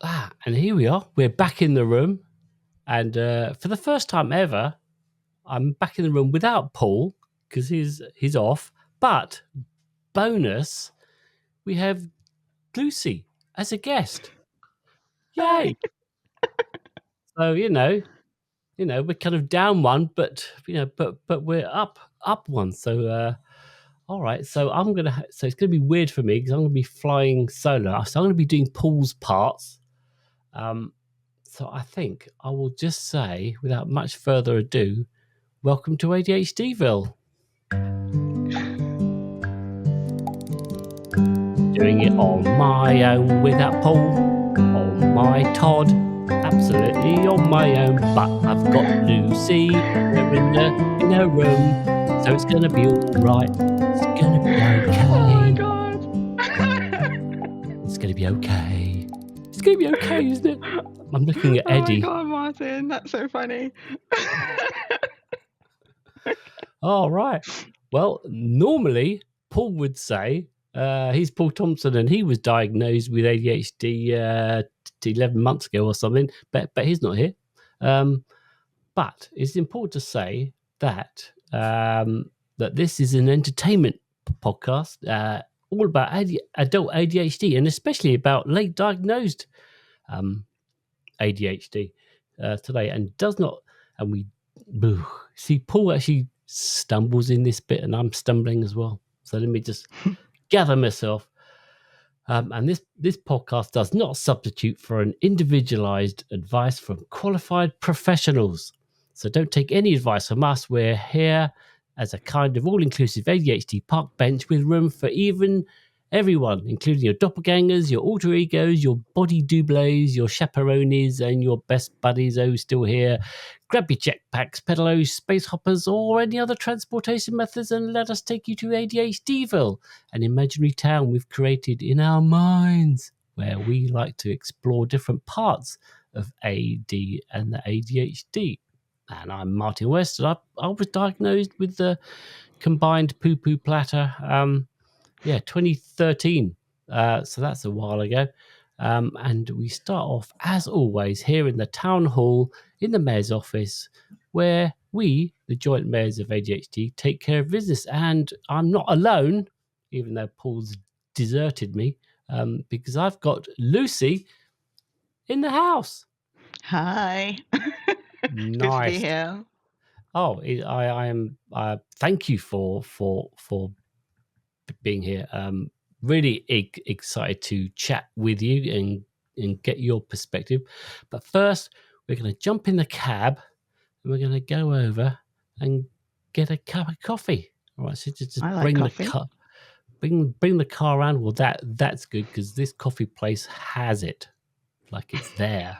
And here we are. We're back in the room. And for the first time ever, I'm back in the room without Paul because he's off. But bonus, we have Lucy as a guest. Yay! So we're kind of down one, but we're up one. So all right. So so it's gonna be weird for me because I'm gonna be flying solo. So I'm gonna be doing Paul's parts. So I think I will just say, without much further ado, welcome to ADHDville. Doing it on my own without Paul, on my Todd, absolutely on my own. But I've got Lucy in her room, so it's going to be all right. It's going to be okay. Oh my God. It's going to be okay. It's going to be okay, isn't it? I'm looking at Eddie. Oh my God, Martin, that's so funny. All right. Well, normally Paul would say he's Paul Thompson and he was diagnosed with ADHD 11 months ago or something, but he's not here. But it's important to say that that this is an entertainment podcast all about adult ADHD and especially about late diagnosed ADHD today, and does not. And we see Paul actually stumbles in this bit, and I'm stumbling as well. So let me just gather myself. And this podcast does not substitute for an individualized advice from qualified professionals. So don't take any advice from us. We're here as a kind of all-inclusive ADHD park bench with room for everyone, including your doppelgangers, your alter egos, your body doubles, your chaperones, and your best buddies who's still here. Grab your jetpacks, pedalos, space hoppers, or any other transportation methods, and let us take you to ADHDville, an imaginary town we've created in our minds, where we like to explore different parts of AD and the ADHD. And I'm Martin West, and I was diagnosed with the combined poo-poo platter 2013. So that's a while ago. And we start off, as always, here in the town hall in the mayor's office, where we, the joint mayors of ADHD, take care of business. And I'm not alone, even though Paul's deserted me, because I've got Lucy in the house. Hi. Nice. Good to be here. Oh, I am. Thank you for being here. Really excited to chat with you and get your perspective. But first, we're going to jump in the cab and we're going to go over and get a cup of coffee. All right, so just bring the car, bring the car around. Well, that's good because this coffee place has it, like it's there.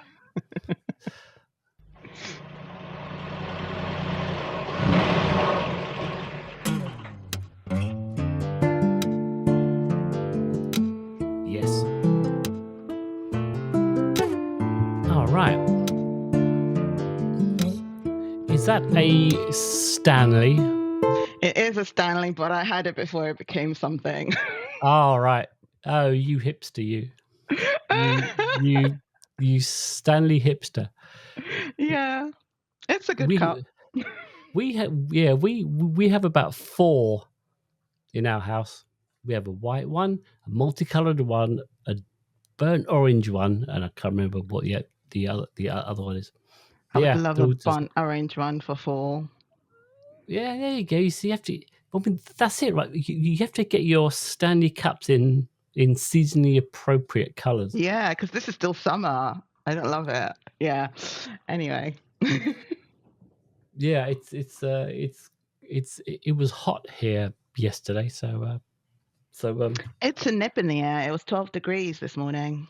Yes. All right. Is that a Stanley? It is a Stanley, but I had it before it became something. All right. Oh, you hipster, you Stanley hipster. Yeah, it's a good cup. We have about 4 in our house. We have a white one, a multicolored one, a burnt orange one, and I can't remember what the other one is. I would love a burnt orange one for fall. Yeah, there you go. You see, you have to. I mean, that's it, right? You have to get your Stanley cups in seasonally appropriate colors. Yeah, because this is still summer. I don't love it. Yeah. Anyway. Yeah, it was hot here yesterday, so it's a nip in the air. It was 12 degrees this morning,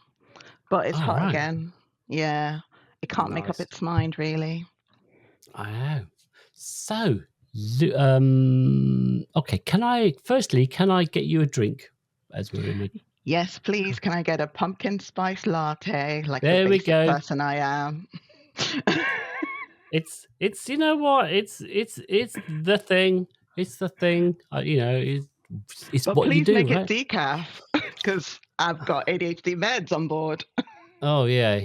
but it's hot again. Yeah, it can't make up its mind really. I know. So, okay. Can I get you a drink as we're in it? Yes, please. Can I get a pumpkin spice latte? Like there the we go. Person I am. It's you know what? It's the thing. It's the thing. It's but what you do. Please make right? it decaf because I've got ADHD meds on board. Oh yeah,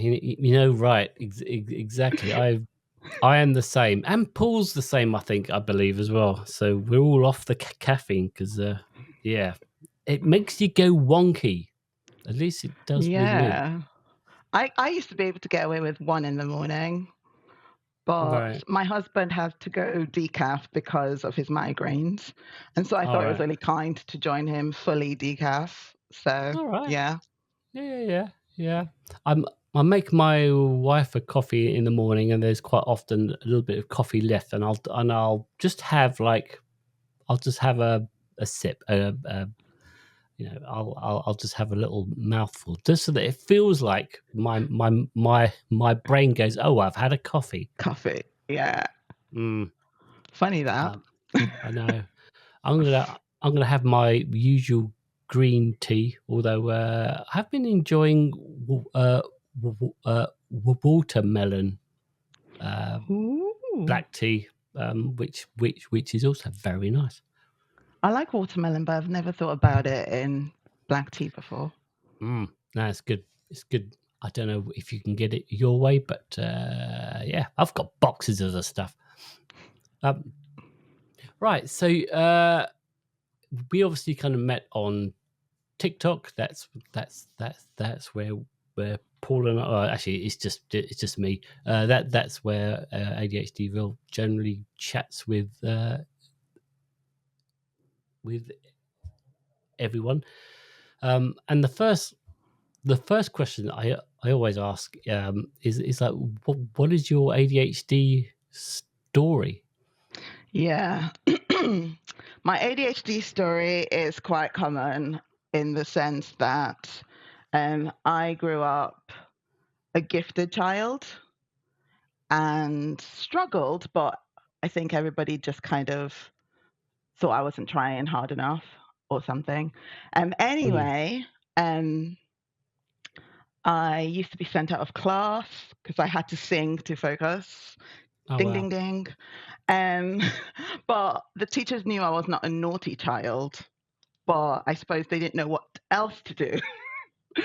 right? Exactly. I am the same, and Paul's the same. I believe as well. So we're all off the caffeine because, yeah, it makes you go wonky. At least it does with me. Yeah. I used to be able to get away with 1 in the morning, but Right. my husband had to go decaf because of his migraines. And so I All thought it was right. really kind to join him fully decaf. So, All right. yeah. Yeah. I make my wife a coffee in the morning, and there's quite often a little bit of coffee left, and I'll just have a sip, I'll just have a little mouthful, just so that it feels like my brain goes, oh, I've had a coffee. Coffee. Yeah. Mm, Funny that. I know. I'm gonna have my usual green tea, although I have been enjoying watermelon Ooh. black tea, which is also very nice. I like watermelon, but I've never thought about it in black tea before. No, it's good. It's good. I don't know if you can get it your way, but yeah, I've got boxes of the stuff. Right, so we obviously kind of met on TikTok. That's where Paul and actually it's just me. That's where ADHDville generally chats with everyone. And the first question I always ask is like, what is your ADHD story? Yeah. My ADHD story is quite common in the sense that I grew up a gifted child and struggled, but I think everybody just kind of thought I wasn't trying hard enough or something. Mm. Anyway, I used to be sent out of class because I had to sing to focus. Oh Ding, ding, wow! ding. Um, but the teachers knew I was not a naughty child, but I suppose they didn't know what else to do.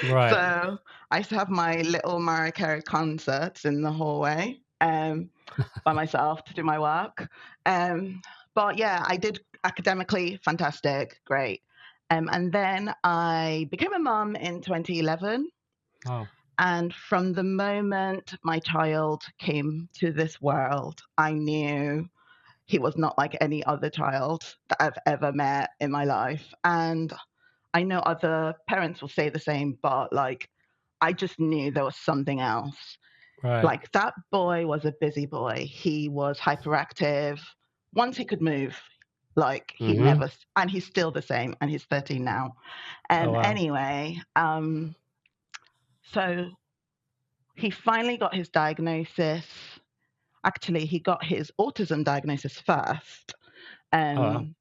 Right. So I used to have my little Mariah Carey concerts in the hallway by myself to do my work. But yeah, I did academically fantastic, great. And then I became a mum in 2011. Oh. And from the moment my child came to this world, I knew he was not like any other child that I've ever met in my life. And I know other parents will say the same, but like, I just knew there was something else. Right. Like, that boy was a busy boy. He was hyperactive. Once he could move, like, he Mm-hmm. never, and he's still the same, and he's 13 now. Oh wow! Anyway, so he finally got his diagnosis. Actually, he got his autism diagnosis first. Oh wow! Um,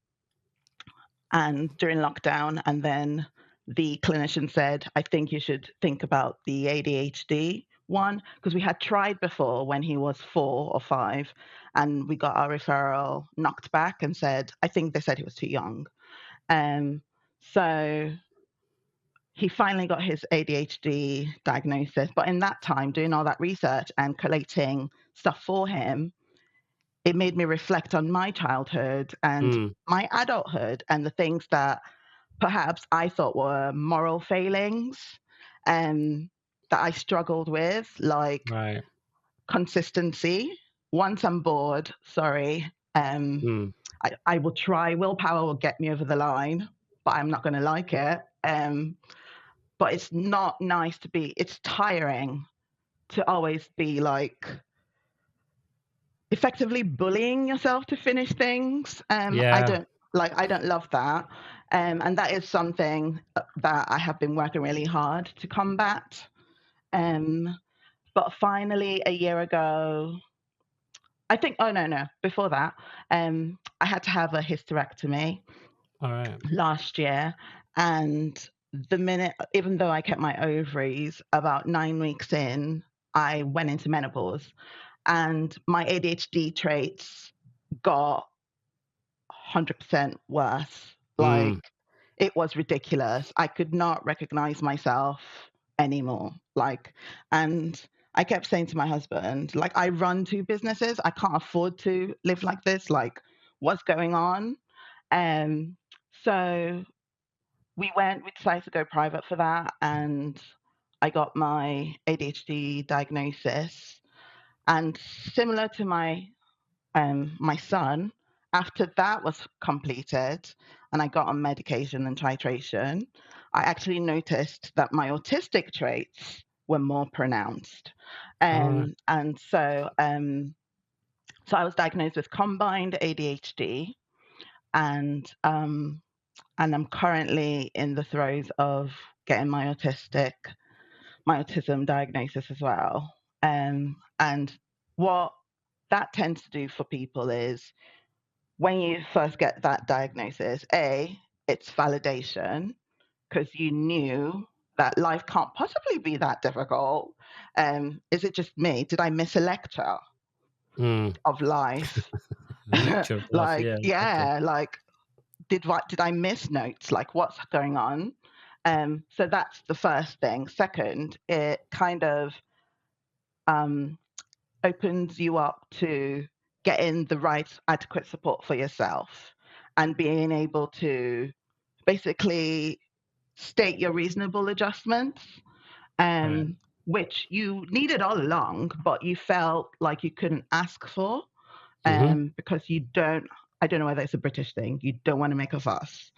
and during lockdown, and then the clinician said, I think you should think about the ADHD one, because we had tried before when he was 4 or 5, and we got our referral knocked back and said, I think they said he was too young. So he finally got his ADHD diagnosis. But in that time, doing all that research and collating stuff for him, it made me reflect on my childhood and Mm. my adulthood and the things that perhaps I thought were moral failings that I struggled with, like Right. consistency. Once I'm bored, sorry, Mm. I will try. Willpower will get me over the line, but I'm not going to like it. But it's not nice to be, it's tiring to always be like effectively bullying yourself to finish things. Yeah. I don't love that. And that is something that I have been working really hard to combat. But finally, a year ago, I think, oh, no, before that, I had to have a hysterectomy All right. last year. And the minute, even though I kept my ovaries, about 9 weeks in, I went into menopause. And my ADHD traits got 100% worse. Like, Mm. it was ridiculous. I could not recognize myself anymore. Like, and I kept saying to my husband, like, I run two businesses. I can't afford to live like this. Like, what's going on? Um, so we decided to go private for that, and I got my ADHD diagnosis. And similar to my son, after that was completed and I got on medication and titration, I actually noticed that my autistic traits were more pronounced. Uh, So I was diagnosed with combined ADHD, and I'm currently in the throes of getting my autism diagnosis as well. And what that tends to do for people is when you first get that diagnosis, it's validation because you knew that life can't possibly be that difficult. Is it just me? Did I miss a lecture mm, of life? lecture of life. Like, Yeah, exactly. yeah, like did I miss notes? Like, what's going on? So that's the first thing. Second, it kind of um, opens you up to getting the right adequate support for yourself and being able to basically state your reasonable adjustments, Right. which you needed all along, but you felt like you couldn't ask for, Hmm. because you don't. I don't know whether it's a British thing. You don't want to make a fuss.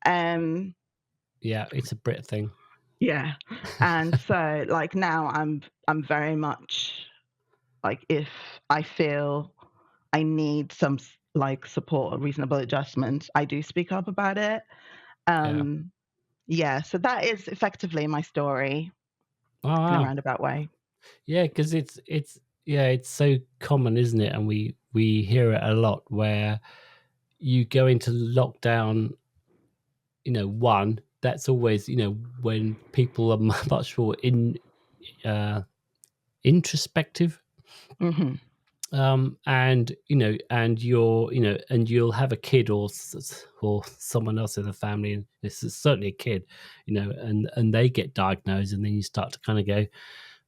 Um, Yeah, it's a Brit thing. yeah, and so like now I'm very much like, if I feel I need some like support or reasonable adjustments, I do speak up about it. Yeah. Um, yeah, so that is effectively my story Oh, in a wow. roundabout way. Yeah, because it's yeah, it's so common, isn't it? And we hear it a lot where you go into lockdown. One that's always when people are much more uh, introspective. Hmm. And and and you'll have a kid or someone else in the family, and this is certainly a kid, and they get diagnosed, and then you start to kind of go,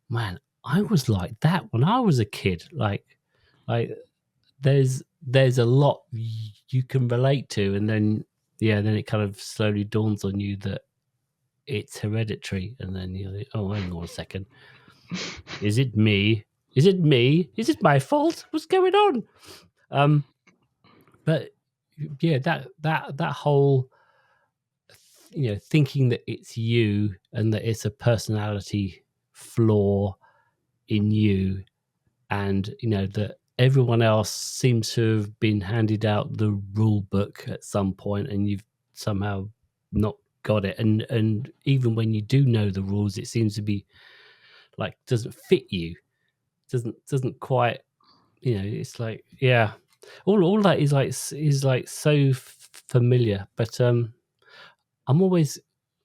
man, I was like that when I was a kid. Like there's a lot you can relate to, and then then it kind of slowly dawns on you that it's hereditary, and then you're like, oh, hang on a second, is it me? Is it me? Is it my fault? What's going on? Um, but yeah, that whole thinking that it's you and that it's a personality flaw in you, and that everyone else seems to have been handed out the rule book at some point, and you've somehow not got it, and even when you do know the rules, it seems to be like doesn't fit you, doesn't quite, it's like, yeah, all that is like so familiar. But I'm always,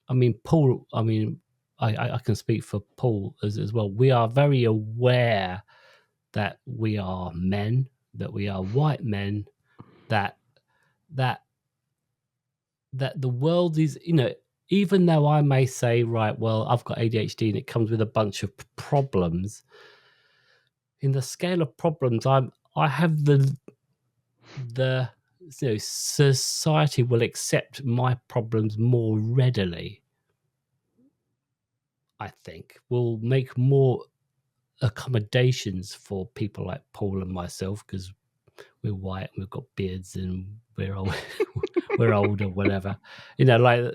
I mean, Paul, I mean, I can speak for Paul as well. We are very aware that we are men, that we are white men, that that that the world is, even though I may say, right, well, I've got ADHD and it comes with a bunch of problems. In the scale of problems, I have the society will accept my problems more readily. I think will make more accommodations for people like Paul and myself, because we're white and we've got beards and we're old, we're older, whatever. Like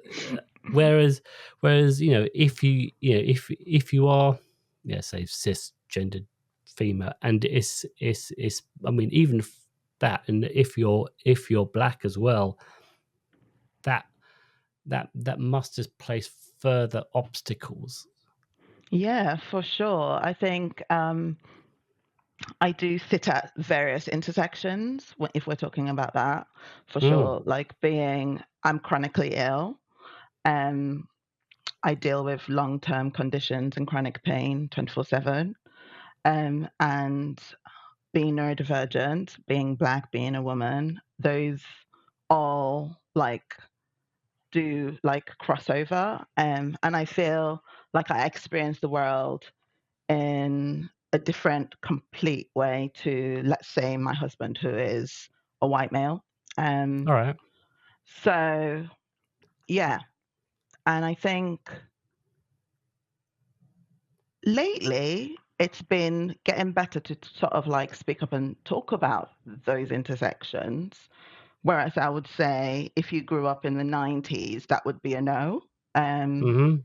whereas if if you are, say, cisgendered female, and it's I mean, even that, and if you're black as well, that that must just place further obstacles. Yeah, for sure. I think I do sit at various intersections if we're talking about that, for Mm, sure. Like I'm chronically ill. Um, I deal with long-term conditions and chronic pain 24/7. And being neurodivergent, being black, being a woman, those all like do like crossover. And I feel like I experience the world in a different, complete way to, let's say, my husband, who is a white male. All right. So, yeah. And I think lately it's been getting better to sort of like speak up and talk about those intersections. Whereas I would say if you grew up in the 90s, that would be a no Mm-hmm.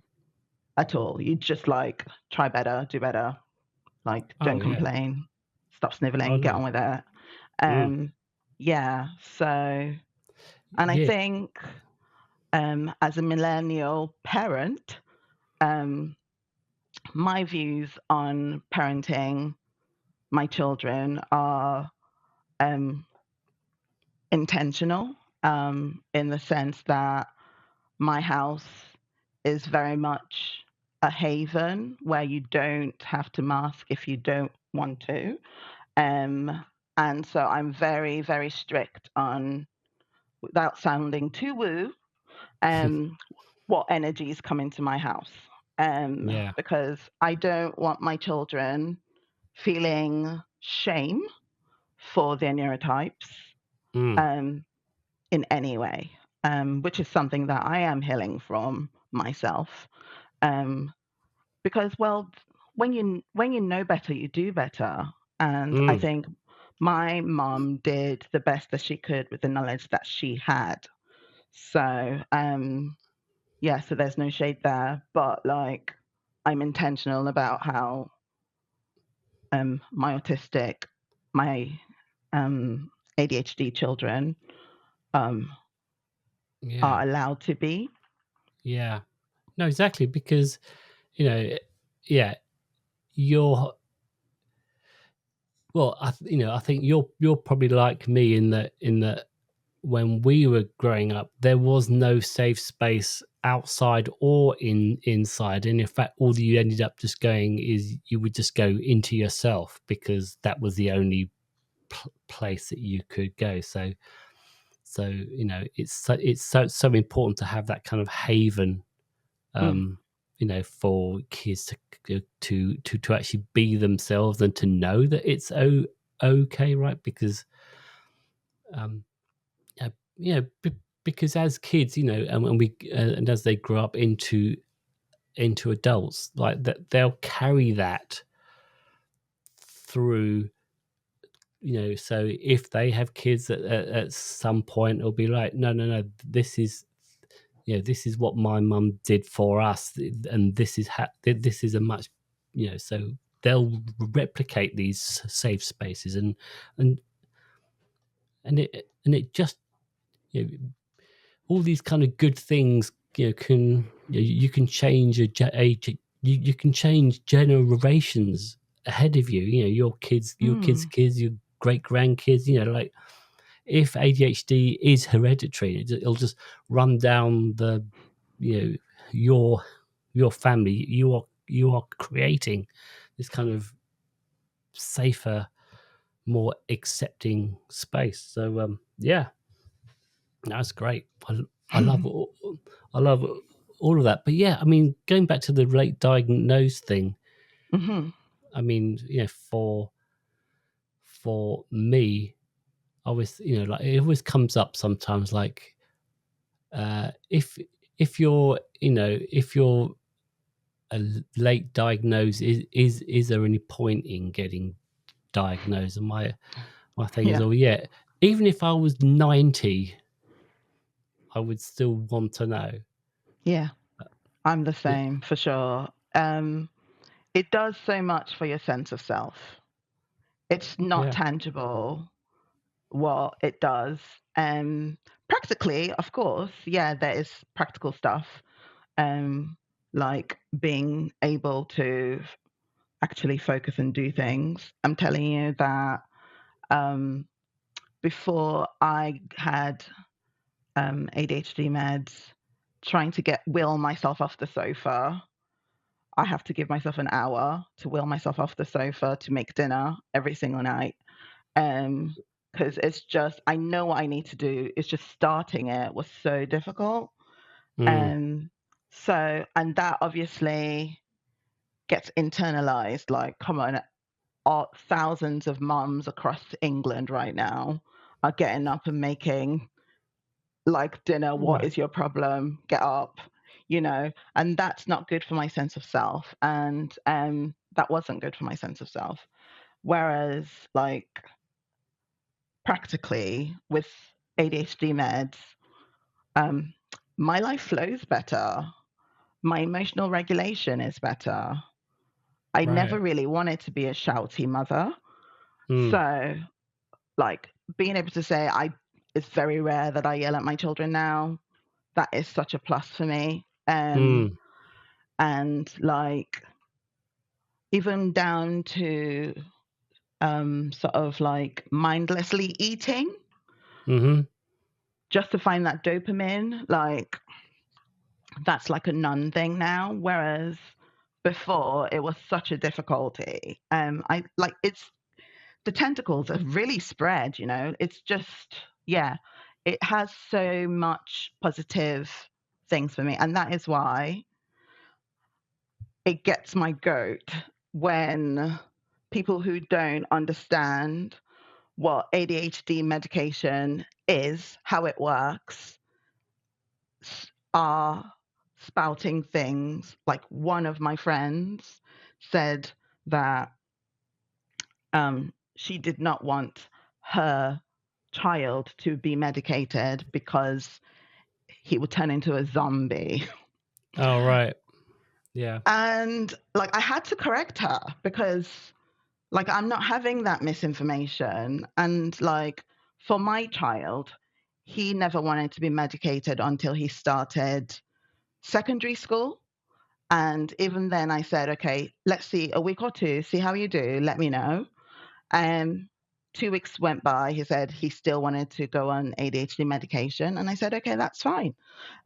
at all. You'd just like try better, do better, like Oh don't yeah. complain, stop Oh sniveling, get no. on with it. Mm. Yeah. So, and I Yeah. think as a millennial parent, um, my views on parenting my children are um, intentional in the sense that my house is very much a haven where you don't have to mask if you don't want to. Um, and so I'm very, very strict on, without sounding too woo, um, what energies come into my house. Yeah. Because I don't want my children feeling shame for their neurotypes Mm. um, in any way, which is something that I am healing from myself. Um, because, well, when you know better, you do better. And I Mm. think my mum did the best that she could with the knowledge that she had. So, yeah, so there's no shade there, but like I'm intentional about how my autistic, my ADHD children um, Yeah. are allowed to be. Yeah. No, exactly, because yeah, you're well. I think you're probably like me in that when we were growing up, there was no safe space outside or inside, and in fact, all you ended up just going is you would just go into yourself because that was the only place that you could go. So it's so important to have that kind of haven, Mm, for kids to actually be themselves and to know that it's okay, right? Because um, uh, because as kids, and as they grow up into adults, like that, they'll carry that through. So if they have kids at some point, it'll be like, no, no, no, this is what my mum did for us, and this is a much, so they'll replicate these safe spaces, and it just, you know, all these kind of good things, you can change you can change generations ahead of you, your kids mm, kids, your great grandkids, like if ADHD is hereditary, it'll just run down the, you know, your family. You are creating this kind of safer, more accepting space. So yeah, that's great. I love I love all of that. But yeah, I mean, going back to the late diagnosed thing, hmm I mean, for me, I always, like it always comes up sometimes, like if you're a late diagnosed, is there any point in getting diagnosed? And my thing is, yeah, oh yeah, even if I was 90, I would still want to know. yeah. I'm the Yeah, same for sure. It does so much for your sense of self. It's not yeah, tangible what it does. Practically, of course, yeah, there is practical stuff, um, like being able to actually focus and do things. I'm telling you that um, before I had ADHD meds, trying to get will myself off the sofa, I have to give myself an hour to will myself off the sofa to make dinner every single night. Because it's just, I know what I need to do. It's just starting it was so difficult. mm, Um, so, and that obviously gets internalized. Like, come on, thousands of mums across England right now are getting up and making like dinner. What Right. is your problem? Get up, and that's not good for my sense of self. And that wasn't good for my sense of self. Whereas, like, practically with ADHD meds, um, my life flows better. My emotional regulation is better. I never Right. really wanted to be a shouty mother. Mm. So, like, being able to say it's very rare that I yell at my children now. That is such a plus for me. Mm. And like, even down to sort of like mindlessly eating Mm-hmm. just to find that dopamine, like, that's like a none thing now. Whereas before it was such a difficulty. I like it's the tentacles have really spread, It's just, yeah, it has so much positive things for me. And that is why it gets my goat when people who don't understand what ADHD medication is, how it works, are spouting things. Like, one of my friends said that she did not want her child to be medicated because he would turn into a zombie. Oh, right. Yeah. And like, I had to correct her because, like, I'm not having that misinformation. And like, for my child, he never wanted to be medicated until he started secondary school. And even then I said, okay, let's see a week or two, see how you do, let me know. And 2 weeks went by. He said he still wanted to go on ADHD medication. And I said, okay, that's fine.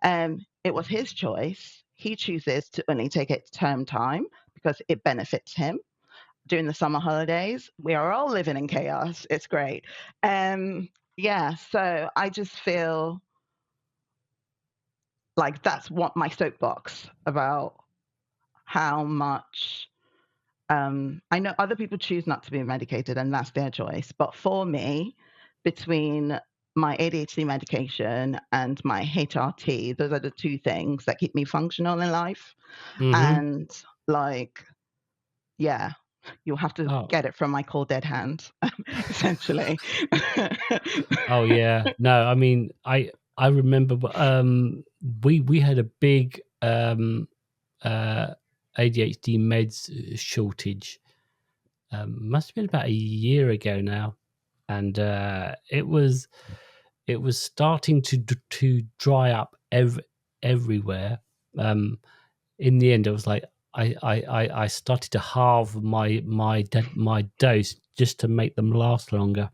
It was his choice. He chooses to only take it term time because it benefits him. During the summer holidays, we are all living in chaos. It's great. Yeah, so I just feel like that's what my soapbox about how much I know other people choose not to be medicated and that's their choice. But for me, between my ADHD medication and my HRT, those are the two things that keep me functional in life. Mm-hmm. And like, yeah, you'll have to Oh. get it from my cold dead hand, essentially. Oh yeah. No, I mean, I remember we had a big uh ADHD meds shortage. Must have been about a year ago now, and it was starting to dry up everywhere. In the end, it was like I started to halve my dose just to make them last longer,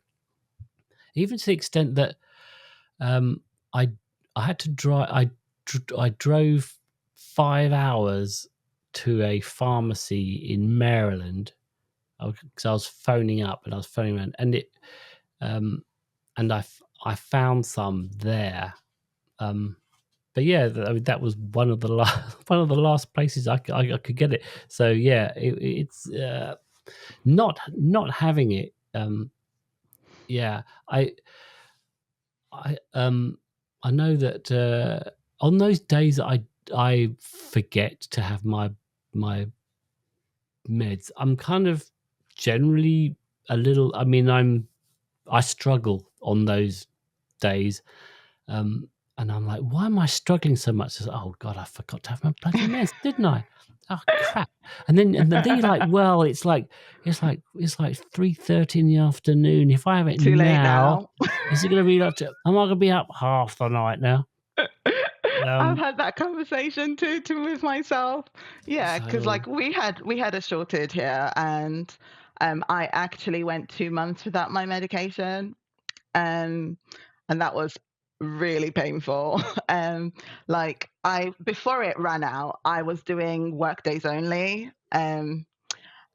even to the extent that um, I I had to drive. I drove 5 hours to a pharmacy in Maryland because I was phoning up and I was phoning around, and um, I found some there. But yeah, I mean, that was one of the last one of the last places I could get it. So yeah, it's not having it. Yeah, I I know that on those days that I forget to have my meds, I'm kind of generally a little. I mean, I struggle on those days. And I'm like, why am I struggling so much? I said, oh God, I forgot to have my bloody meds, didn't I? Oh crap! And then you're like, well, it's like 3:30 in the afternoon. If I have it Too late now, now. is it going to be like? Am I going to be up half the night now? I've Um. had that conversation too with myself. Yeah, because So. like we had a shortage here, and I actually went 2 months without my medication, um, and that was really painful. Like, I before it ran out, I was doing work days only, and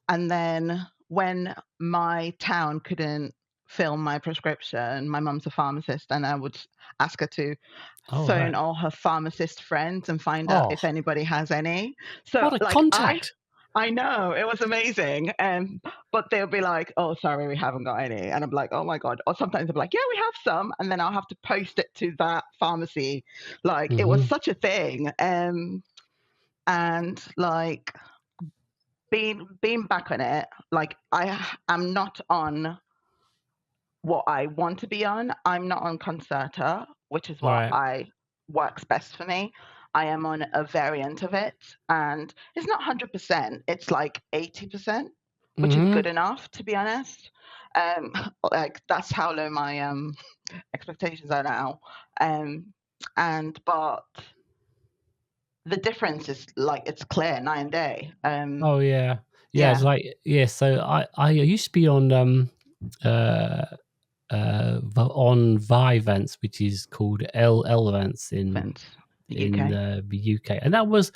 then when my town couldn't fill my prescription, my mum's a pharmacist, and I would ask her to Oh phone right. all her pharmacist friends and find out Oh, if anybody has any. So what a like, I contact! I know, it was amazing. But they'll be like, "Oh, sorry, we haven't got any." And I'm like, "Oh my God." Or sometimes they'll be like, "Yeah, we have some." And then I'll have to post it to that pharmacy. Like, it was Hmm. such a thing. And like being back on it, like I am not on what I want to be on. I'm not on Concerta, which is what Right. I works best for me. I am on a variant of it, and it's not 100%. It's like 80%, which is Hmm. good enough, to be honest. Um, like that's how low my expectations are now. Um, and but the difference is like it's clear night and day. Oh yeah, yeah. It's Yeah, like yeah. So I used to be on uh on Vyvanse, which is called L Vance Vince, in UK. the UK, and that was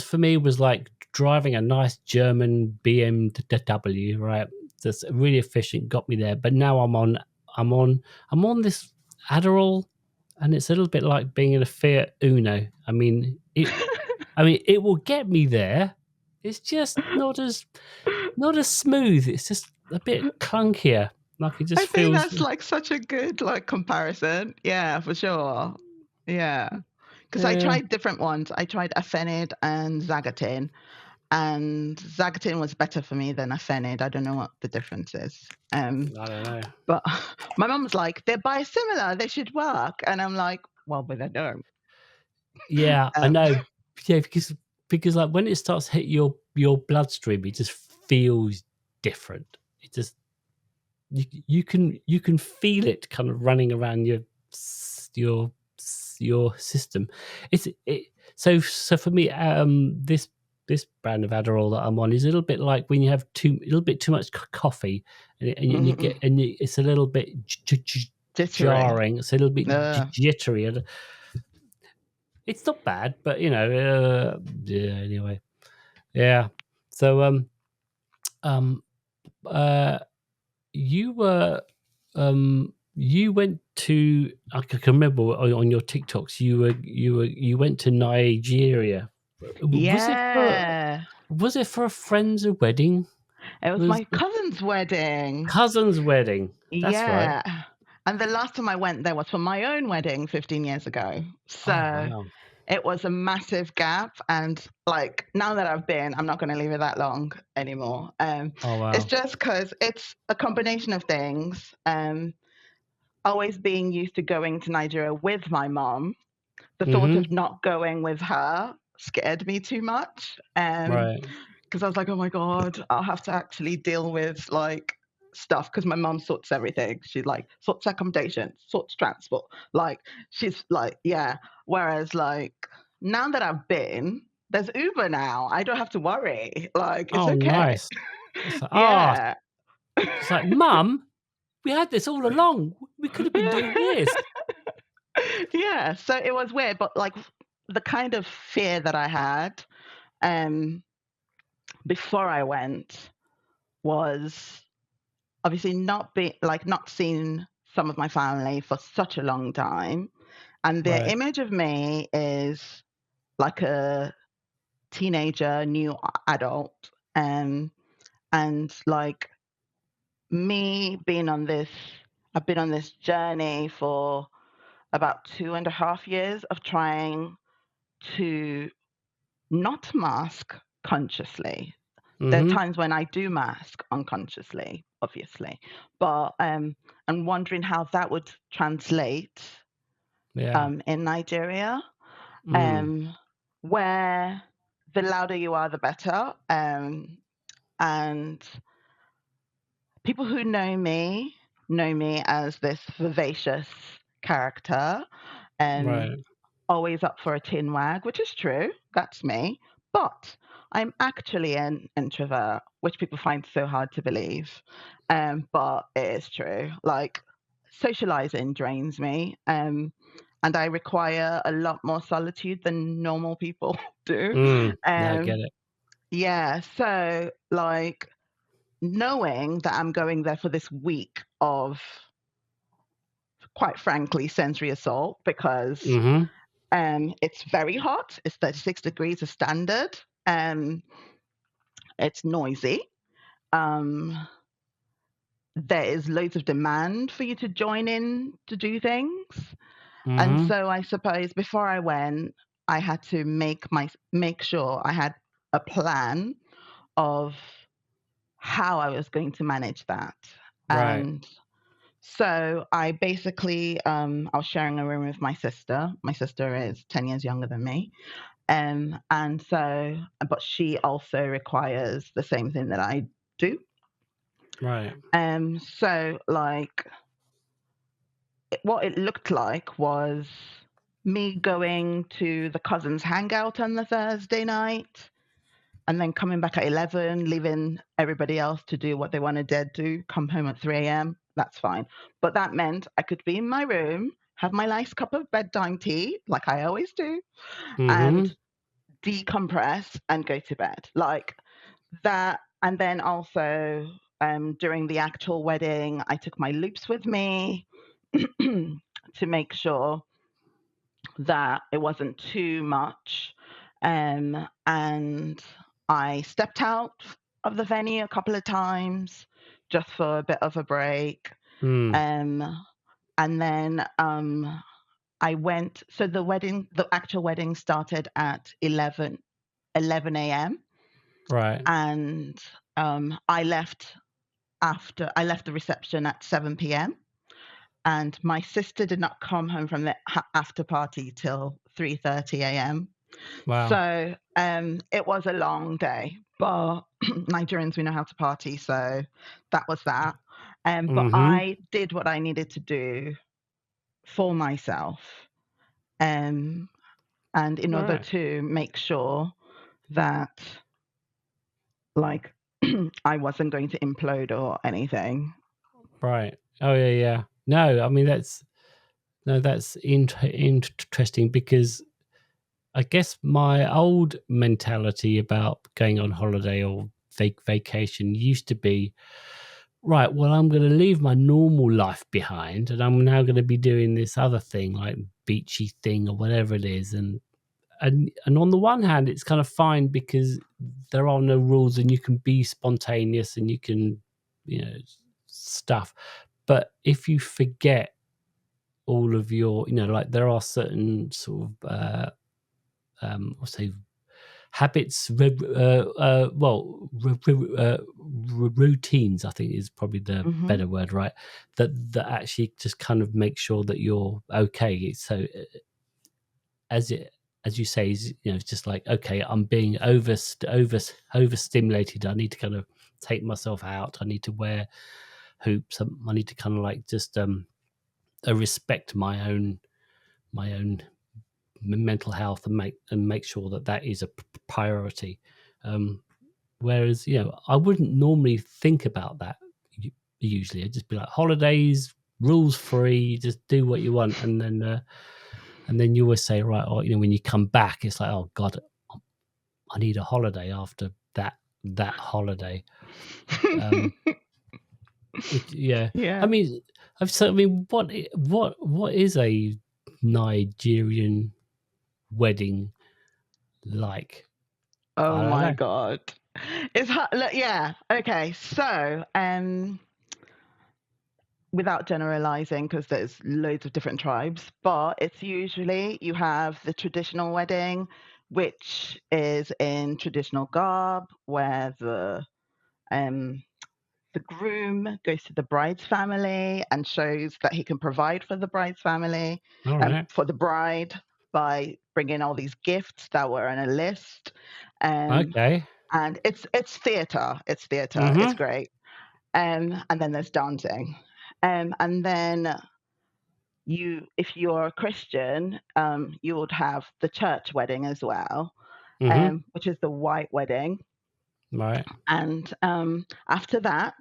for me was like driving a nice German BMW, right? That's really efficient, got me there. But now I'm on I'm on this Adderall, and it's a little bit like being in a Fiat Uno. I mean, it will get me there. It's just not as smooth. It's just a bit clunkier. Like it I just think feels. that's like such a good like comparison. Yeah, for sure. Yeah. Because I Yeah, tried different ones. I tried Afenid and Zagatin, and Zagatin was better for me than Afenid. I don't know what the difference is. I don't know. But my mum was like, they're biosimilar, they should work. And I'm like, well, but they don't. Yeah, I Um, know. Yeah, because like when it starts to hit your bloodstream, it just feels different. It just you can feel it kind of running around your system. So for me, this brand of Adderall that I'm on is a little bit like when you have a little bit too much coffee, and you get it's a little bit jittery. jarring. It's a little bit Uh, jittery. And it's not bad, but yeah. Anyway, yeah. So um, uh, you were you went to I can remember on your TikToks you went to Nigeria. Was it for yeah. a friend's wedding? It was Was my cousin's wedding. cousin's wedding? That's right. Yeah. And the last time I went there was for my own wedding 15 years ago. Oh So wow. it was a massive gap. And like now that I've been, I'm not going to leave it that long anymore. Oh It's wow. just because it's a combination of things. Always being used to going to Nigeria with my mom, the thought Mhm. of not going with her scared me too much. Right. Because I was like, oh my God, I'll have to actually deal with like stuff because my mum sorts everything. She like sorts accommodation, sorts transport. Like she's like, yeah. Whereas like now that I've been, there's Uber now. I don't have to worry. Like it's Oh okay. nice. It's like Yeah. it's like Mum, we had this all along. We could have been doing this. Yeah. So it was weird, but like the kind of fear that I had um before I went was obviously not seeing some of my family for such a long time, and their Right. image of me is like a teenager, new adult, and like me being on this, I've been on this journey for about 2.5 years of trying to not mask consciously. There are Mhm. times when I do mask unconsciously, obviously, but I'm wondering how that would translate Yeah. in Nigeria, Mm. um, where the louder you are, the better, and people who know me as this vivacious character, um, Right. always up for a tin wag, which is true. That's me. But I'm actually an introvert, which people find so hard to believe. But it is true. Like socializing drains me. And I require a lot more solitude than normal people do. Yeah, I get Um, it. yeah. So like knowing that I'm going there for this week of quite frankly sensory assault because Mhm. it's very hot. It's 36 degrees of standard. Um, It's noisy. Um, there is loads of demand for you to join in to do things. And Mm-hmm. so I suppose before I went, I had to make sure I had a plan of how I was going to manage that. Right. And so I basically, I was sharing a room with my sister. My sister is 10 years younger than me. And so, but she also requires the same thing that I do. Right. So like what it looked like was me going to the cousins hangout on the Thursday night and then coming back at 11, leaving everybody else to do what they wanted to do, come home at 3 a.m. That's fine. But that meant I could be in my room, have my nice cup of bedtime tea, like I always do, Mm-hmm. and decompress and go to bed. Like that. And then also during the actual wedding, I took my loops with me to make sure that it wasn't too much. And I stepped out of the venue a couple of times just for a bit of a break. Mm. Um, and then I went, so the actual wedding started at 11 a.m. Right. And I left the reception at 7 p.m. And my sister did not come home from the after party till 3:30 a.m. Wow. So it was a long day, but Nigerians, we know how to party, so that was that. But Mm-hmm. I did what I needed to do for myself, um, and in order Right. to make sure that, like, I wasn't going to implode or anything. Right. Oh yeah, yeah. No, I mean that's interesting because I guess my old mentality about going on holiday or vacation used to be right. Well, I'm going to leave my normal life behind, and I'm now going to be doing this other thing, like beachy thing or whatever it is, and on the one hand, it's kind of fine because there are no rules, and you can be spontaneous, and you can, stuff. But if you forget all of your, like there are certain sort of, I'll say habits, routines, I think is probably the Hmm. better word, right? That actually just kind of make sure that you're okay. So as it as you say, it's just like, okay, I'm being overstimulated. I need to kind of take myself out. I need to wear hoops. I need to kind of like just respect my own mental health and make sure that is a priority. Um, Whereas, I wouldn't normally think about that usually. I'd just be like, holidays, rules free, just do what you want. And then you always say, right, or, when you come back, it's like, oh God, I need a holiday after that holiday. Um, yeah. I Yeah. mean, what is a Nigerian wedding like? Oh I don't my know. God. It's hard. Look, yeah. Okay. So, without generalizing, because there's loads of different tribes, but it's usually you have the traditional wedding, which is in traditional garb, where um, the groom goes to the bride's family and shows that he can provide for the bride's family All and right. for the bride by bringing all these gifts that were on a list. Um, Okay. and it's theater. It's theater. It's Mm-hmm. great. And then there's dancing. And then if you're a Christian, you would have the church wedding as well, Mm-hmm. which is the white wedding. Right. And after that,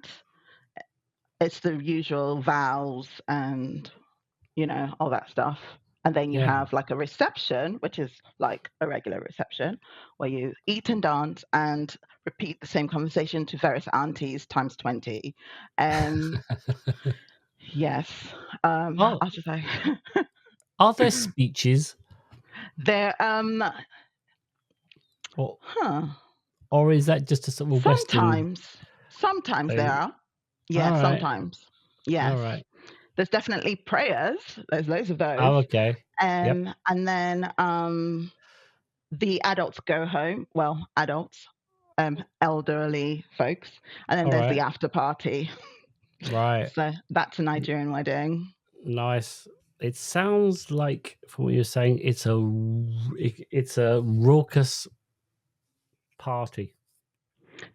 it's the usual vows and all that stuff. And then you Yeah. have like a reception, which is like a regular reception, where you eat and dance and repeat the same conversation to various aunties times 20. Um, yes. Oh, I'll just say are there speeches there. or Huh. Or is that just a sort of Western Sometimes there thing? are. Yeah, All right. sometimes. All Yes. right. There's definitely prayers. There's loads of those. Oh, okay. Yep. And then the adults go home. Well, adults, elderly folks, and then All there's the right. after party. Right. So that's a Nigerian wedding. Nice. It sounds like, from what you're saying, it's a raucous party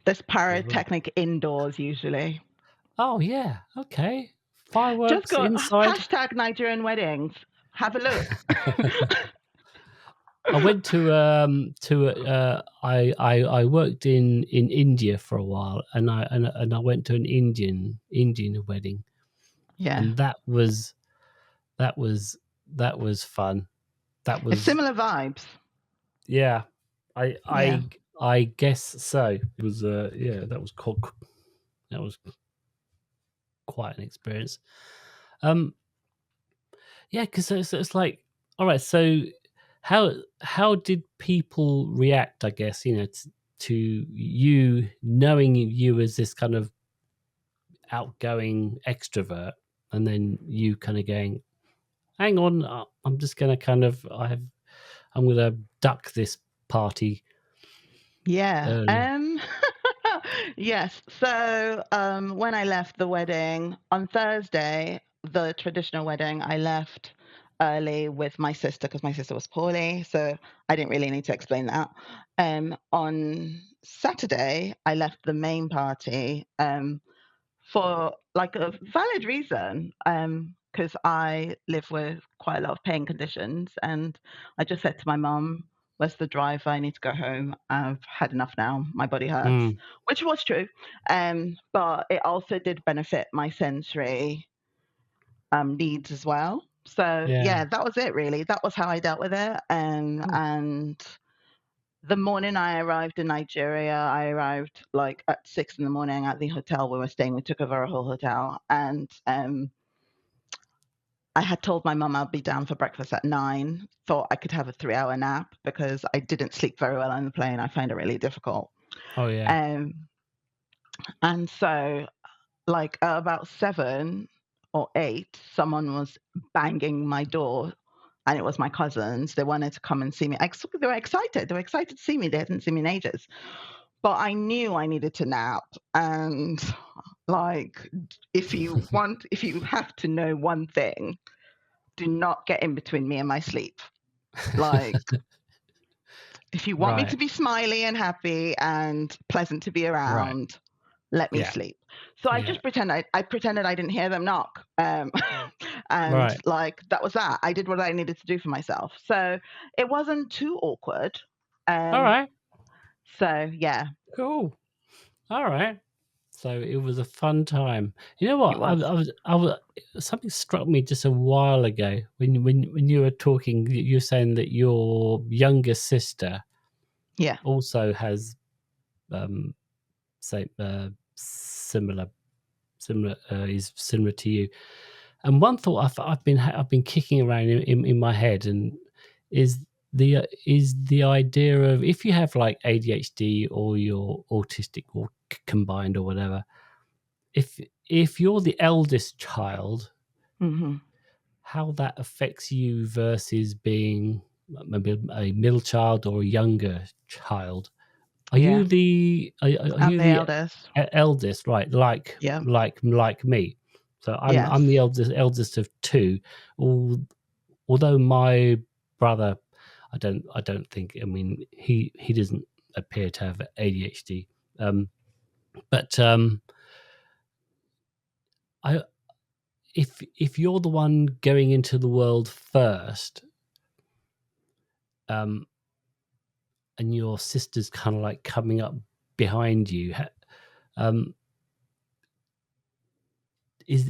There's as well. pyrotechnic indoors usually. Oh yeah. Okay. Just Fireworks go inside. hashtag Nigerian weddings. Have a look. I went I worked in India for a while, and I went to an Indian wedding, Yeah. and that was that was fun. That It's was, similar vibes. yeah. I Yeah. I I guess so. It was yeah, that was quite an experience. Um yeah, because it's like, all right, so how did people react, I guess, to you, knowing you as this kind of outgoing extrovert, and then you kind of going, hang on, I'm just going to I'm going to duck this party Yeah. early. Yes. So when I left the wedding on Thursday, the traditional wedding, I left early with my sister because my sister was poorly. So I didn't really need to explain that. On Saturday, I left the main party for like a valid reason. Because I live with quite a lot of pain conditions, and I just said to my mum, "Where's the driver? I need to go home. I've had enough now. My body hurts," Mm, which was true. But it also did benefit my sensory needs as well. So yeah. yeah, that was it really. That was how I dealt with it. Cool. And the morning I arrived in Nigeria, I arrived like at 6 in the morning at the hotel we were staying. We took over a whole hotel, and I had told my mum I'd be down for breakfast at 9. Thought I could have a 3-hour nap because I didn't sleep very well on the plane. I find it really difficult. Oh yeah. Um, and so, like at about 7 or 8, someone was banging my door, and it was my cousins. They wanted to come and see me. They were excited. They were excited to see me. They hadn't seen me in ages. But I knew I needed to nap. And like, if you have to know one thing, do not get in between me and my sleep. Like, if you want me to Right. be smiley and happy and pleasant to be Right. around, let me Yeah. sleep. So I Yeah. just I pretended I didn't hear them knock. And Right. like that was that. I did what I needed to do for myself. So it wasn't too awkward. All Um, right. so yeah, Cool. All right. So it was a fun time. You know it what? was. I was something struck me just a while ago when you were talking. You were saying that your younger sister Yeah. also has um, say similar is similar to you. And one thought I've been kicking around in my head, and is is the idea of, if you have like ADHD or you're autistic or combined or whatever, if you're the eldest child, Hmm. how that affects you versus being maybe a middle child or a younger child. Yeah. Are I'm you the the eldest. eldest, right? Yeah. Like me. So I'm Yes. the eldest of two. Although my brother, I don't think. I mean, he doesn't appear to have ADHD. Um, but I if you're the one going into the world first, um, and your sister's kind of like coming up behind you, um, is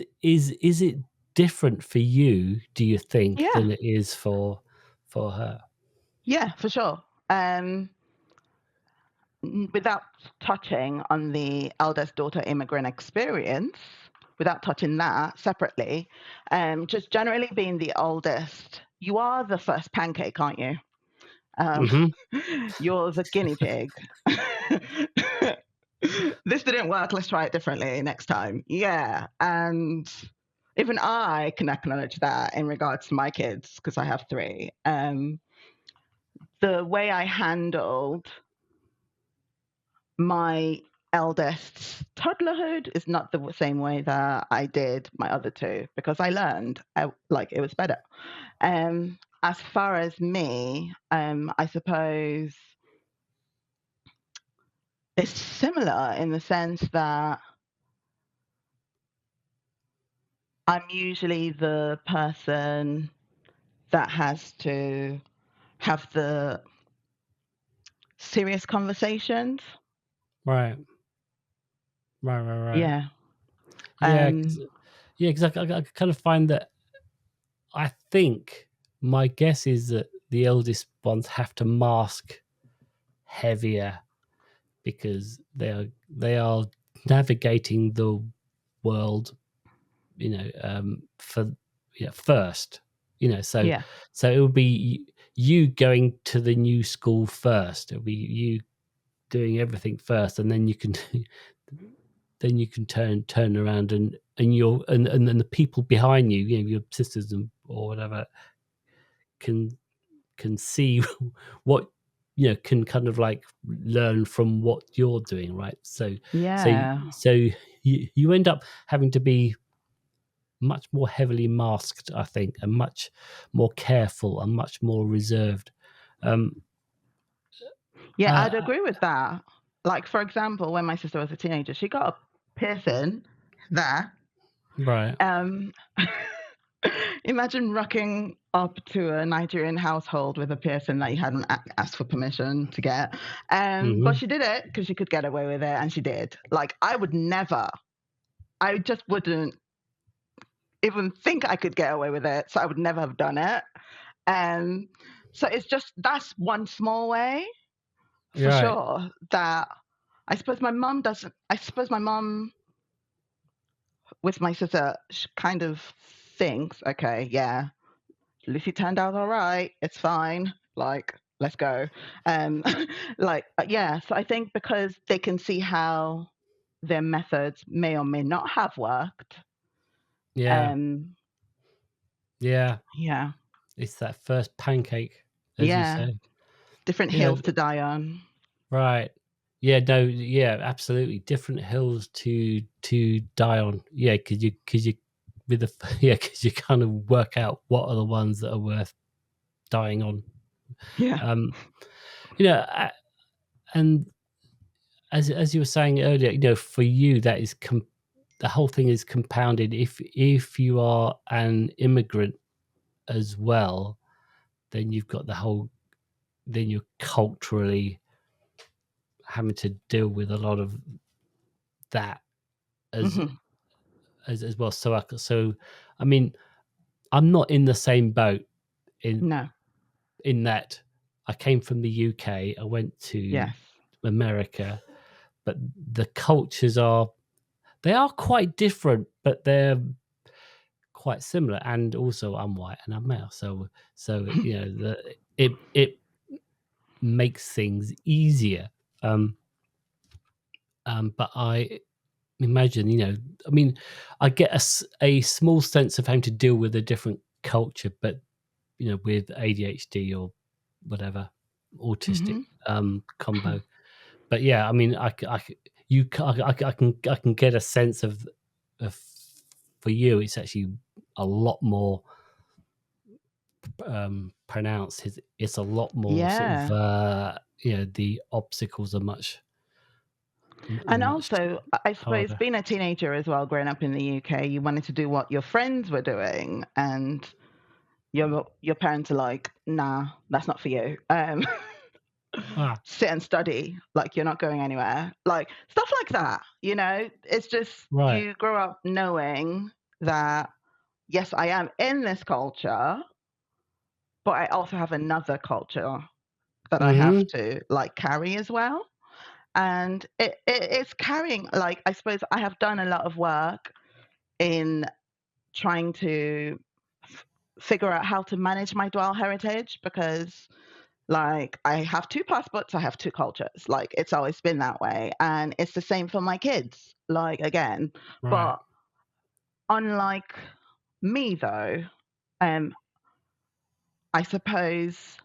it different for you, do you think, Yeah. than it is for her? Yeah, for sure. Without touching on the eldest daughter immigrant experience, without touching that separately, just generally being the oldest, you are the first pancake, aren't you? Mm-hmm. You're the guinea pig. This didn't work. Let's try it differently next time. Yeah. And even I can acknowledge that in regards to my kids, because I have three. The way I handled my eldest's toddlerhood is not the same way that I did my other two, because I learned like it was better. As far as me, I suppose it's similar in the sense that I'm usually the person that has to have the serious conversations. Right. Right. Yeah. Yeah, because I kind of find that I think my guess is that the eldest ones have to mask heavier because they are navigating the world, for first, so Yeah. it would be you going to the new school first. It'll be you doing everything first, and then you can turn around and your and then the people behind you, your sisters or whatever, can see what can kind of like learn from what you're doing, right? So Yeah. you end up having to be much more heavily masked, I think, and much more careful and much more reserved. um Yeah, I'd uh, agree with that. Like, for example, when my sister was a teenager, she got a piercing there. right. Um, Imagine rocking up to a Nigerian household with a piercing that you hadn't asked for permission to get. But Hmm. she did it because she could get away with it, and she did. Like, I would never, I just wouldn't even think I could get away with it. So I would never have done it. Um, so it's just, that's one small way for Right. sure that I suppose my mum doesn't, I suppose my mum with my sister kind of thinks, okay, yeah, Lucy turned out all right. It's fine. Like, let's go. Um, yeah. So I think because they can see how their methods may or may not have worked. Yeah. Um, Yeah. yeah. It's that first pancake, as you Yeah. say. Different Yeah. hills to die on. Right. Yeah, no, yeah, absolutely. Different hills to die on. Yeah, because you with the yeah, because you kind of work out what are the ones that are worth dying on. Yeah. Um, and as you were saying earlier, for you that is the whole thing is compounded if you are an immigrant as well, then you've got the whole then you're culturally having to deal with a lot of that as Hmm. as well. So I mean, I'm not in the same boat in No. that I came from the UK, I went to Yes. America, but the cultures are quite different, but they're quite similar. And also, I'm white and I'm male, so it makes things easier. Um, but I imagine, I mean, I get a small sense of having to deal with a different culture, but with ADHD or whatever autistic Hmm. combo. But yeah, I mean, I can get a sense of for you, it's actually a lot more pronounced. It's a lot more sort of Yeah. the obstacles are And much also, I suppose harder. being a teenager as well, growing up in the UK, you wanted to do what your friends were doing, and your parents are like, nah, that's not for you. Ah, Sit and study, like you're not going anywhere, like stuff like that. It's just right. you grow up knowing that yes, I am in this culture, but I also have another culture that I have Hmm. to like carry as well. And it's carrying, like, I suppose I have done a lot of work in trying to figure out how to manage my dual heritage, because Like, I have 2 passports, I have 2 cultures. Like, it's always been that way, and it's the same for my kids, like, again. Right. But unlike me, though, um, I suppose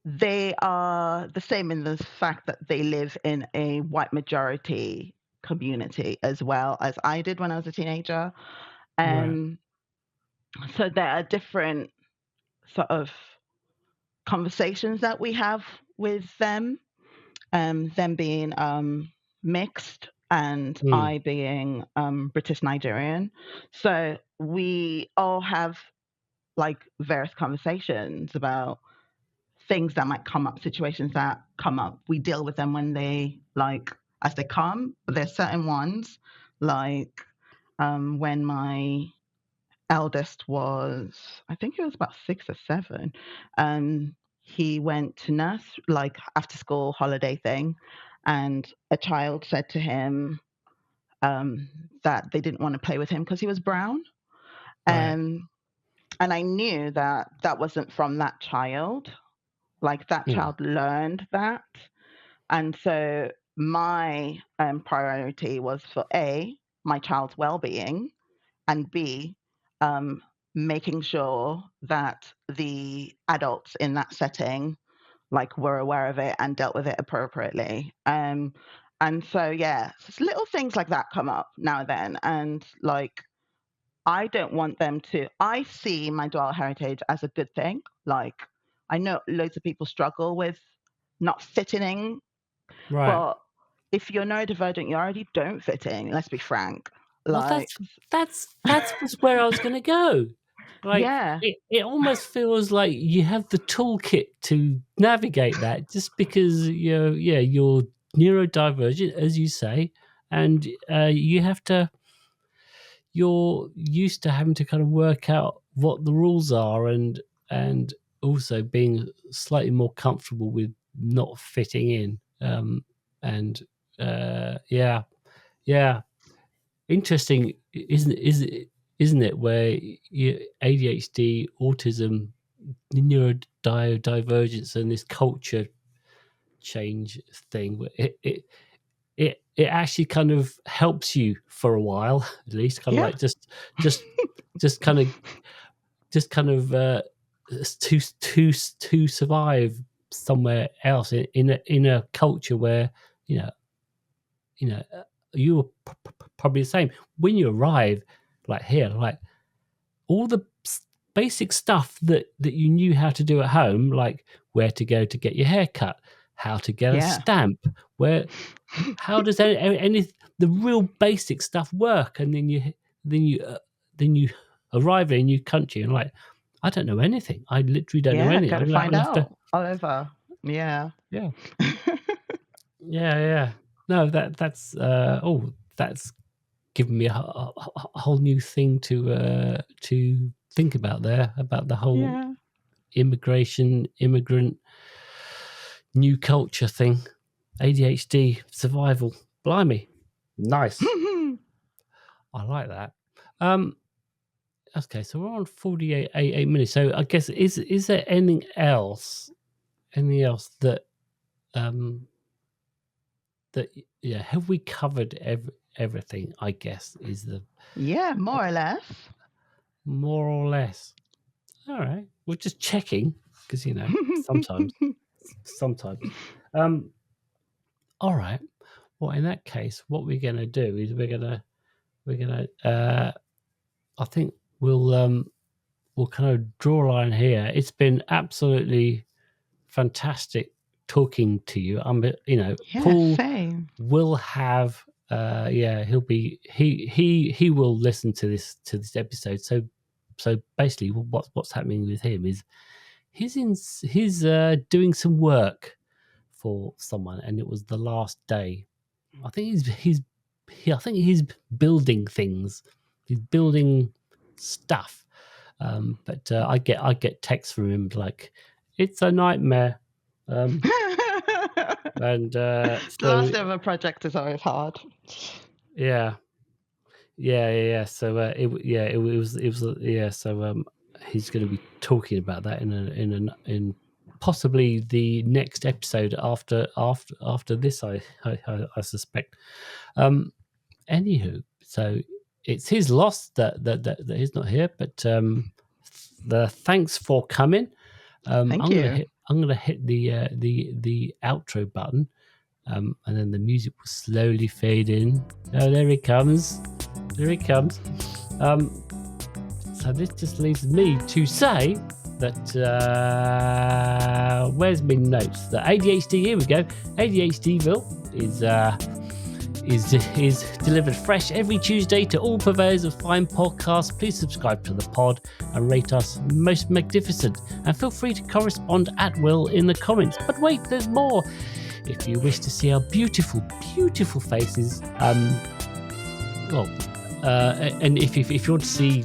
they are the same in the fact that they live in a white majority community as well as I did when I was a teenager. Right. Um, so there are different sort of conversations that we have with them being mixed and Mm. I being British Nigerian. So we all have like various conversations about things that might come up, situations that come up. We deal with them when they like as they come. But there's certain ones like when my eldest was, I think he was about 6 or 7. He went to nurse like after school holiday thing, and a child said to him um, that they didn't want to play with him because he was brown. Right. Um, and I knew that that wasn't from that child. Like that Mm. child learned that. And so my priority was for A, my child's well being, and B, um, making sure that the adults in that setting like were aware of it and dealt with it appropriately. And so yeah, just little things like that come up now and then, and like I don't want them to. I see my dual heritage as a good thing. Like I know loads of people struggle with not fitting in, Right. but if you're neurodivergent, you already don't fit in. Let's be frank. Well, Like, that's was where I was going to go. Like yeah, it almost feels like you have the toolkit to navigate that, just because you're neurodivergent, as you say, and you have to. You're used to having to kind of work out what the rules are, and also being slightly more comfortable with not fitting in. And yeah, yeah. Interesting, isn't it? Where ADHD, autism, neurodivergence, and this culture change thing, it actually kind of helps you for a while, at least, kind of yeah, like just just kind of just kind of to survive somewhere else in a culture where you know you know, you were probably the same when you arrive, like here, like all the basic stuff that you knew how to do at home, like where to go to get your hair cut, how to get a yeah, stamp, where how does any the real basic stuff work, and then you then you arrive in a new country and like I don't know anything. I literally don't know yeah. anything. Got to I'm find gonna have to. out all over. Yeah. Yeah. Yeah, yeah. No, that's given me a whole new thing to think about there, about the whole Yeah. immigrant, new culture thing, ADHD, survival. Blimey, nice. I like that. Um, okay, so we're on 48 minutes. So I guess is there anything else? Anything else that um that yeah, have we covered everything? I guess is the Yeah, more or less. more or less. All right, we're just checking because sometimes. Um, all right. Well, in that case, what we're going to do is we're gonna. I think we'll kind of draw a line here. It's been absolutely fantastic talking to you. Yeah, Paul same. will have yeah, he will listen to this episode. So basically what's happening with him is he's doing some work for someone, and it was the last day. I think I think he's building things. He's building stuff. But I get texts from him like it's a nightmare. And The last day of a project is always hard. yeah, yeah. So it was yeah. So he's going to be talking about that in possibly the next episode after this, I suspect. Anywho, so it's his loss that he's not here, but the thanks for coming. Thank you. I'm gonna hit the outro button, and then the music will slowly fade in. Oh, there he comes. So this just leaves me to say that where's my notes? The ADHD. Here we go. ADHDville is delivered fresh every Tuesday to all purveyors of fine podcasts. Please subscribe to the pod and rate us most magnificent. And feel free to correspond at will in the comments. But wait, there's more. If you wish to see our beautiful, beautiful faces, and if you want to see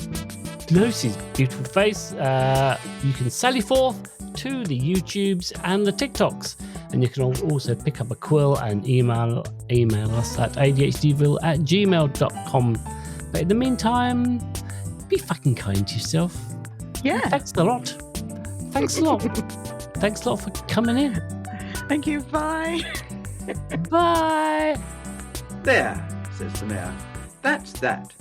Lucy's beautiful face, you can sally forth to the YouTubes and the TikToks. And you can also pick up a quill and email us at ADHDville@gmail.com. But in the meantime, be fucking kind to yourself. Yeah. Thanks a lot. Thanks a lot for coming in. Thank you. Bye. Bye. There, says the mayor. That's that.